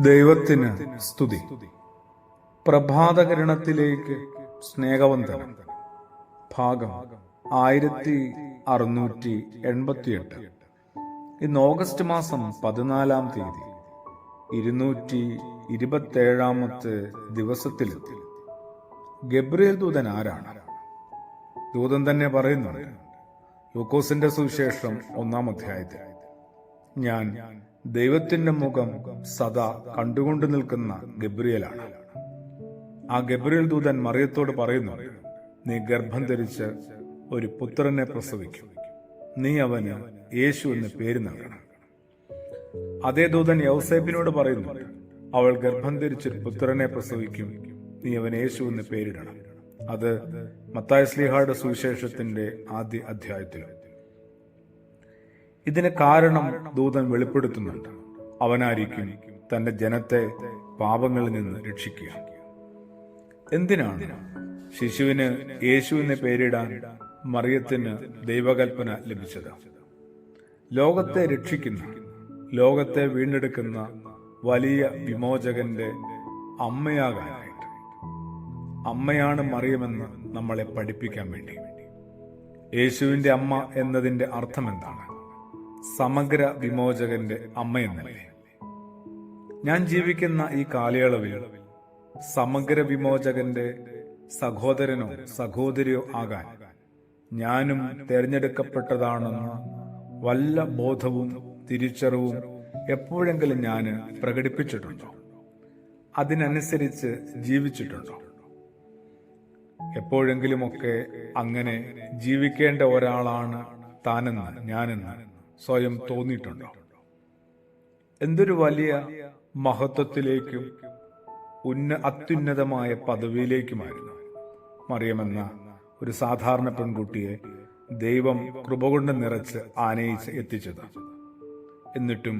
ദൈവത്തിന് സ്തുതി. പ്രഭാതകിരണത്തിലേക്ക് സ്നേഹവന്ദനം. ഭാഗം 1688. ഇന്ന് ഓഗസ്റ്റ് മാസം 14-ാം തീയതി 227-ാമത്തെ ദിവസത്തിലെത്തി. ഗബ്രിയേൽ ദൂതൻ ആരാണ്? ദൂതൻ തന്നെ പറയുന്നുണ്ട്. ലൂക്കോസിന്റെ സുവിശേഷം 1-ാം അധ്യായത്തിൽ, ഞാൻ ദൈവത്തിന്റെ മുഖം സദാ കണ്ടുകൊണ്ട് നിൽക്കുന്ന ഗബ്രിയേലാണ്. ആ ഗബ്രിയേൽ ദൂതൻ മറിയത്തോട് പറയുന്നുണ്ട്, നീ ഗർഭം ധരിച്ച് ഒരു പുത്രനെ പ്രസവിക്കും, നീ അവന് യേശു എന്ന് പേര് നൽകണം. അതേ ദൂതൻ യൗസേപ്പിനോട് പറയുന്നുണ്ട്, അവൾ ഗർഭം ധരിച്ചൊരു പുത്രനെ പ്രസവിക്കും, നീ അവന് യേശു എന്ന് പേരിടണം. അത് മത്തായി ശ്ലീഹായുടെ സുവിശേഷത്തിന്റെ ആദ്യ അധ്യായത്തിലും. ഇതിന് കാരണം ദൂതൻ വെളിപ്പെടുത്തുന്നുണ്ട്. അവനായിരിക്കും തന്റെ ജനത്തെ പാപങ്ങളിൽ നിന്ന് രക്ഷിക്കുക. എന്തിനാണ് ശിശുവിന് യേശു എന്ന് പേരിടാൻ മറിയത്തിന് ദൈവകൽപ്പന ലഭിച്ചത്? ലോകത്തെ രക്ഷിക്കുന്ന, ലോകത്തെ വീണ്ടെടുക്കുന്ന വലിയ വിമോചകന്റെ അമ്മയാകാനായിട്ട്. അമ്മയാണ് മറിയമെന്ന് നമ്മളെ പഠിപ്പിക്കാൻ വേണ്ടി. യേശുവിന്റെ അമ്മ എന്നതിന്റെ അർത്ഥം എന്താണ്? സമഗ്ര വിമോചകന്റെ അമ്മയെന്നല്ലേ. ഞാൻ ജീവിക്കുന്ന ഈ കാലയളവിൽ സമഗ്ര വിമോചകന്റെ സഹോദരനോ സഹോദരിയോ ആകാൻ ഞാനും തിരഞ്ഞെടുക്കപ്പെട്ടതാണെന്ന വല്ല ബോധവും തിരിച്ചറിവും എപ്പോഴെങ്കിലും ഞാൻ പ്രകടിപ്പിച്ചിട്ടുണ്ടോ? അതിനനുസരിച്ച് ജീവിച്ചിട്ടുണ്ടോ? എപ്പോഴെങ്കിലുമൊക്കെ അങ്ങനെ ജീവിക്കേണ്ട ഒരാളാണ് താനെന്ന് ഞാനെന്ന് സ്വയം തോന്നിയിട്ടുണ്ടോ? എന്തൊരു വലിയ മഹത്വത്തിലേക്കും അത്യുന്നതമായ പദവിയിലേക്കുമായിരുന്നു മറിയമെന്ന ഒരു സാധാരണ പെൺകുട്ടിയെ ദൈവം കൃപ കൊണ്ട് നിറച്ച് ആനയിച്ച് എത്തിച്ചത്. എന്നിട്ടും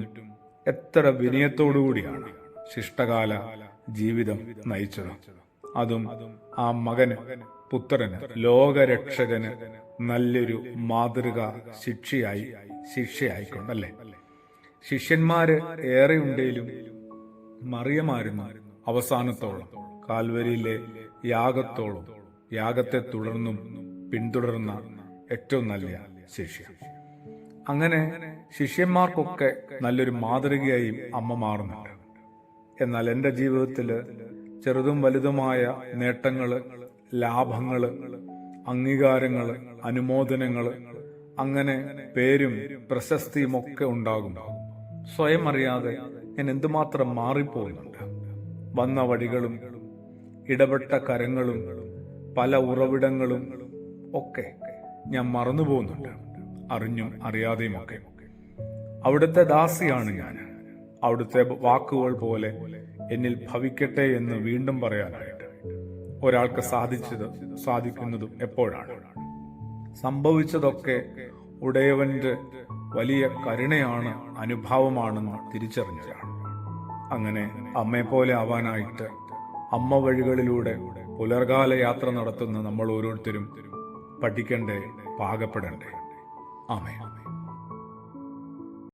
എത്ര വിനയത്തോടുകൂടിയാണ് ശിഷ്ടകാല ജീവിതം നയിച്ചത്. അതും ആ മകന്, പുത്രന്, ലോകരക്ഷകന് നല്ലൊരു മാതൃക ശിക്ഷയായിക്കൊണ്ടല്ലേ. ശിഷ്യന്മാര് ഏറെ ഉണ്ടേലും മറിയമായിരുന്നു അവസാനത്തോളം, കാൽവരിയിലെ യാഗത്തോളം, യാഗത്തെ തുടർന്നും പിന്തുടർന്ന ഏറ്റവും നല്ല ശിഷ്യ. അങ്ങനെ ശിഷ്യന്മാർക്കൊക്കെ നല്ലൊരു മാതൃകയായും അമ്മ മാറുന്നുണ്ട്. എന്നാൽ എൻ്റെ ജീവിതത്തില് ചെറുതും വലുതുമായ നേട്ടങ്ങള്, ലാഭങ്ങള്, അംഗീകാരങ്ങള്, അനുമോദനങ്ങള്, അങ്ങനെ പേരും പ്രശസ്തിയും ഒക്കെ ഉണ്ടാകുമ്പോൾ സ്വയം അറിയാതെ ഞാൻ എന്തുമാത്രം മാറിപ്പോകുന്നുണ്ട്. വന്ന വഴികളും ഇടപെട്ട കരങ്ങളും പല ഉറവിടങ്ങളും ഒക്കെ ഞാൻ മറന്നു പോകുന്നുണ്ട്, അറിഞ്ഞും അറിയാതെയും ഒക്കെ. അവിടുത്തെ ദാസിയാണ് ഞാൻ. അവിടുത്തെ വാക്കുകൾ പോലെ എന്നിൽ ഭവിക്കട്ടെ എന്ന് വീണ്ടും പറയാനായിട്ട് ഒരാൾക്ക് സാധിക്കുന്നതും എപ്പോഴാണ്? സംഭവിച്ചതൊക്കെ ഉടയവന്റെ വലിയ കരുണയാണ്, അനുഭാവമാണെന്ന് തിരിച്ചറിഞ്ഞതാണ്. അങ്ങനെ അമ്മയെപ്പോലെ ആവാനായിട്ട് അമ്മ വഴികളിലൂടെ പുലർകാല യാത്ര നടത്തുന്ന നമ്മൾ ഓരോരുത്തരും പഠിക്കണ്ടേ, പാകപ്പെടണ്ടേ. ആമേൻ.